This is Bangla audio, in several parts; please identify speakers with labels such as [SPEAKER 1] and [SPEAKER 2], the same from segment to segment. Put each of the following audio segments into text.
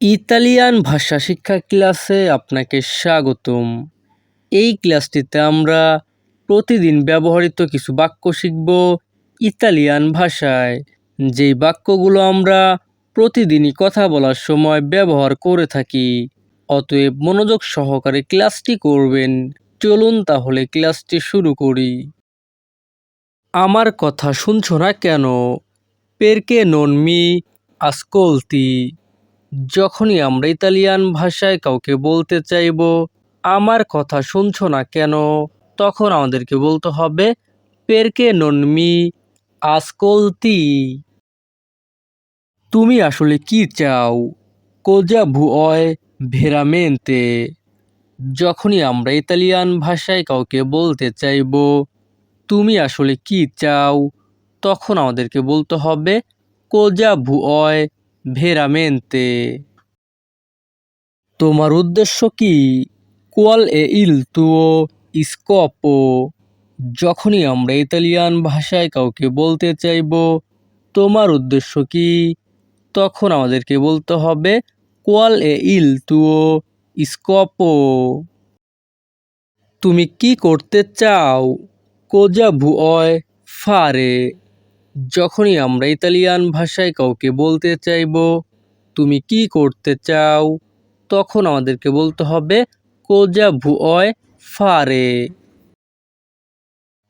[SPEAKER 1] ইতালিয়ান ভাষা শিক্ষা ক্লাসে আপনাকে স্বাগতম। এই ক্লাসটিতে আমরা প্রতিদিন ব্যবহৃত কিছু বাক্য শিখব ইতালিয়ান ভাষায়, যেই বাক্যগুলো আমরা প্রতিদিনই কথা বলার সময় ব্যবহার করে থাকি। অতএব মনোযোগ সহকারে ক্লাসটি করবেন। চলুন তাহলে ক্লাসটি শুরু করি। আমার কথা শুনছো না কেন? পেরকে নন মি আসcolti। যখনই আমরা ইতালিয়ান ভাষায় কাউকে বলতে চাইব আমার কথা শুনছো না কেন, তখন আমাদেরকে বলতে হবে পেরকে নন মি আসcolti। তুমি আসলে কি চাও? কোজা ভুয় ভেরামেন্তে। যখনই আমরা ইতালিয়ান ভাষায় কাউকে বলতে চাইব তুমি আসলে কি চাও, তখন আমাদেরকে বলতে হবে কোজা ভুয় ভেরামেন্তে। তোমার উদ্দেশ্য কি? কোয়াল এ ইল তুও স্কোপো। যখনই আমরা ইতালিয়ান ভাষায় কাউকে বলতে চাইব তোমার উদ্দেশ্য কি, তখন আমাদেরকে বলতে হবে কোয়াল এ ইল তুও স্কোপো। তুমি কি করতে চাও? কোজা ভুয় ফারে। যখনই আমরা ইতালিয়ান ভাষায় কাউকে বলতে চাইব তুমি কি করতে চাও, তখন আমাদেরকে বলতে হবে কোজা ভুয় ফারে।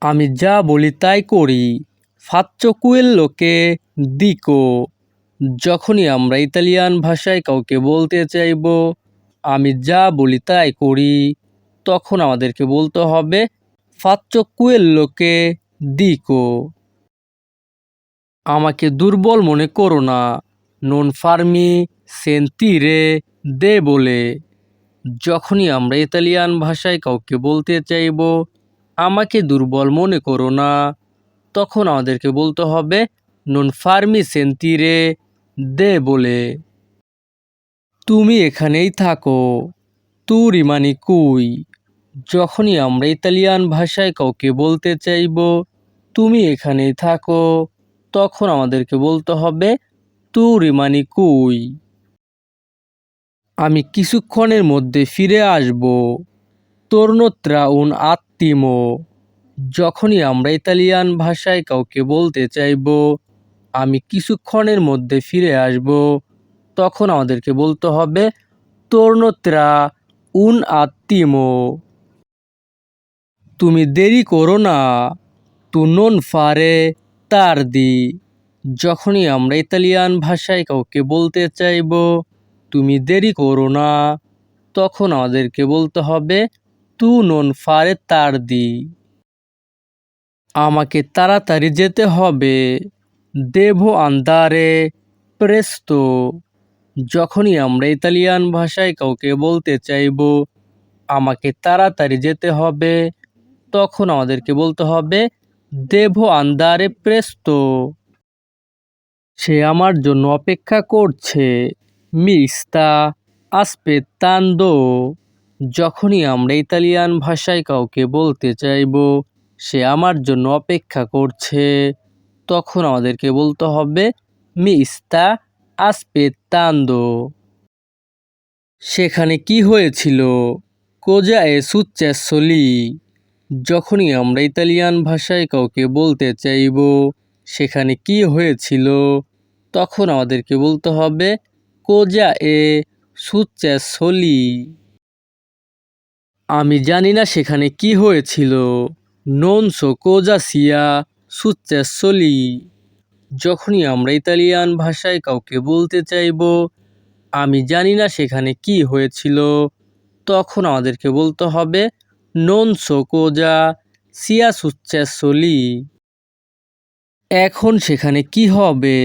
[SPEAKER 1] আমি যা বলি তাই করি। ফাচ্চো কুয়েল্লোকে দিকো। যখনই আমরা ইতালিয়ান ভাষায় কাউকে বলতে চাইব আমি যা বলি তাই করি, তখন আমাদেরকে বলতে হবে ফাচ্চো কুয়েল্লোকে দিকো। আমাকে দুর্বল মনে করো না। নন ফার্মি সেন্তিরে দে বলে। যখনই আমরা ইতালিয়ান ভাষায় কাউকে বলতে চাইব আমাকে দুর্বল মনে করো না, তখন আমাদেরকে বলতে হবে নন ফার্মি সেন্তিরে দে বলে। তুমি এখানেই থাকো। তু রিমানি কুই। যখনই আমরা ইতালিয়ান ভাষায় কাউকে বলতে চাইব তুমি এখানেই থাকো, তখন আমাদেরকে বলতে হবে তু রিমানি কুই। আমি কিছুক্ষণের মধ্যে ফিরে আসব। তোর্নোত্রা উন আত্মিমো। যখনই আমরা ইতালিয়ান ভাষায় কাউকে বলতে চাইব আমি কিছুক্ষণের মধ্যে ফিরে আসব, তখন আমাদেরকে বলতে হবে তোর্নোত্রা উন আত্মিমো। তুমি দেরি করো না। তু নন ফারে তার্দি। যখনই আমরা ইতালিয়ান ভাষায় কাউকে বলতে চাইব তুমি দেরি করো না, তখন আমাদেরকে বলতে হবে তু নন ফারে তার্দি। আমাকে তাড়াতাড়ি যেতে হবে। দেভো আন্দারে প্রেস্তো। যখনই আমরা ইতালিয়ান ভাষায় কাউকে বলতে চাইব আমাকে তাড়াতাড়ি যেতে হবে, তখন আমাদেরকে বলতে হবে দেভো আন্দারে প্রেস্তো। সে আমার জন্য অপেক্ষা করছে। মি স্তা আসপেত্তান্দো। যখনই আমরা ইতালিয়ান ভাষায় কাউকে বলতে চাইব সে আমার জন্য অপেক্ষা করছে, তখন আমাদেরকে বলতে হবে মি স্তা আসপেত্তান্দো। সেখানে কি হয়েছিল? কোজা এ সুচ্চেসো লি। যখনই আমরা ইতালিয়ান ভাষায় কাউকে বলতে চাইব সেখানে কি হয়েছিল, তখন আমাদেরকে বলতে হবে কোজা এ সুচ্চেসো লি। আমি জানি না সেখানে কি হয়েছিল। নন সো কোজা সিয়া সুচ্চেসো লি। যখনই আমরা ইতালিয়ান ভাষায় কাউকে বলতে চাইব আমি জানি না সেখানে কি হয়েছিল, তখন আমাদেরকে বলতে হবে নন সো কোজা সিয়া সুচ্চেসো লি। এখন সেখানে কি হবে?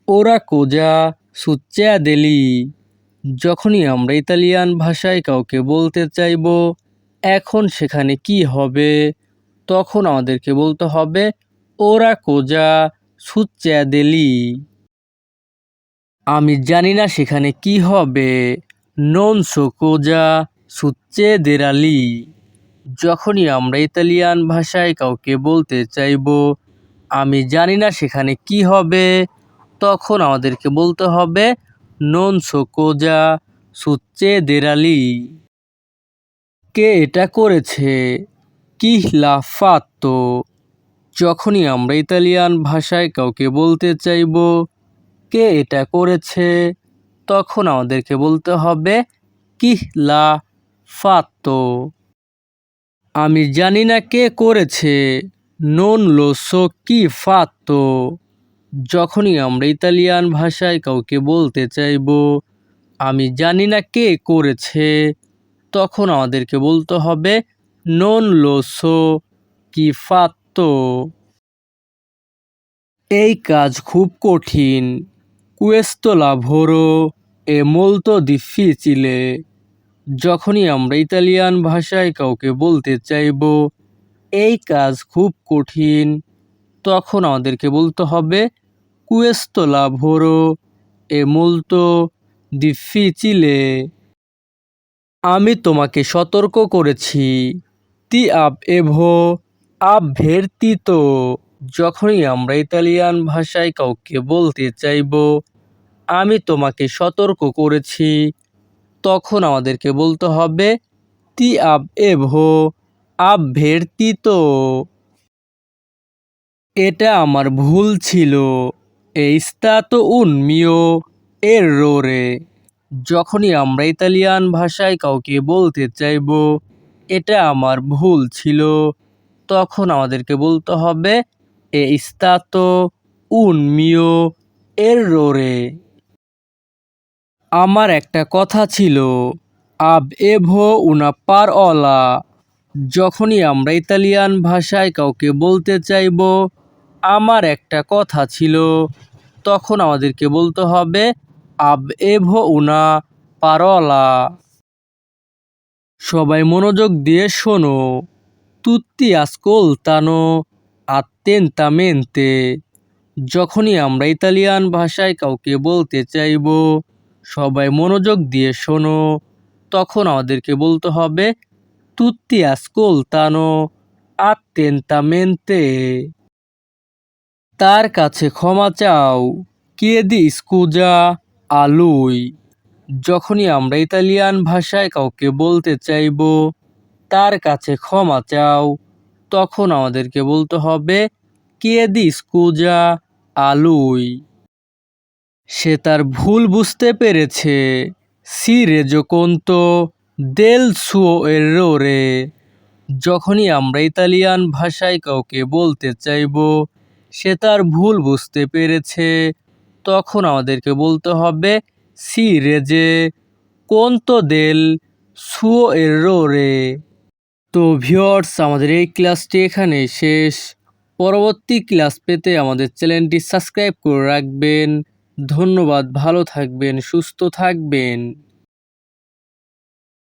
[SPEAKER 1] ওরা কোজা সুচ্চেদেলি। যখনই আমরা ইতালিয়ান ভাষায় কাউকে বলতে চাইব এখন সেখানে কি হবে, তখন আমাদেরকে বলতে হবে ওরা কোজা সুচ্চেদেলি। আমি জানি না সেখানে কি হবে। নন সো কোজা সুচ্চেদেরালি। যখনই আমরা ইতালিয়ান ভাষায় কাউকে বলতে চাইব আমি জানি না সেখানে কি হবে, তখন আমাদেরকে বলতে হবে non so cosa succederà lì? কে এটা করেছে? কি l'ha fatto? যখনই আমরা ইতালিয়ান ভাষায় কাউকে বলতে চাইবো কে এটা করেছে, তখন আমাদেরকে বলতে হবে কি l'ha fatto? আমি জানি না কে করেছে, non lo so chi fatto। যখনই আমরা ইতালিয়ান ভাষায় কাউকে বলতে চাইবো আমি জানি না কে করেছে, তখন আমাদেরকে বলতে হবে non lo so chi fatto। এই কাজ খুব কঠিন, questo lavoro è molto difficile। যখনই আমরা ইতালিয়ান ভাষায় কাউকে বলতে চাইবো এই কাজ খুব কঠিন, তখন আমাদেরকে বলতে হবে questo lavoro è molto difficile। আমি তোমাকে সতর্ক করেছি, ti avevo avvertito। যখনই আমরা ইতালিয়ান ভাষায় কাউকে বলতে চাইবো আমি তোমাকে সতর্ক করেছি, তখন আমাদেরকে বলতে হবে ti avevo avvertito। এটা আমার ভুল ছিল, è stato un mio errore। যখনই আমরা ইতালিয়ান ভাষায় কাউকে বলতে চাইবো এটা আমার ভুল ছিল, তখন আমাদেরকে বলতে হবে è stato un mio errore। আমার একটা কথা ছিল, avevo una parola। যখনই আমরা ইতালিয়ান ভাষায় কাউকে বলতে চাইবো আমার একটা কথা ছিল, তখন আমাদেরকে বলতে হবে avevo una parola। সবাই মনোযোগ দিয়ে শোনো, tutti ascoltano attentamente। যখনই আমরা ইতালিয়ান ভাষায় কাউকে বলতে চাইবো সবাই মনোযোগ দিয়ে শোনো, তখন আমাদেরকে বলতে হবে tutti ascoltano attentamente। তার কাছে ক্ষমা চাও, chiedi scusa a lui। যখনই আমরা ইতালিয়ান ভাষায় কাউকে বলতে চাইবো তার কাছে ক্ষমা চাও, তখন আমাদেরকে বলতে হবে chiedi scusa a lui। সে তার ভুল বুঝতে পেরেছে, si reso conto del suo errore। যখনই আমরা ইতালিয়ান ভাষায় কাউকে বলতে চাইবো সে তার ভুল বুঝতে পেরেছে, তখন আমাদেরকে বলতে হবে si rese conto del suo errore। তো ভিউয়ার্স, আমাদের এই ক্লাসটি এখানেই শেষ। পরবর্তী ক্লাস পেতে আমাদের চ্যানেলটি সাবস্ক্রাইব করে রাখবেন। ধন্যবাদ, ভালো থাকবেন, সুস্থ থাকবেন।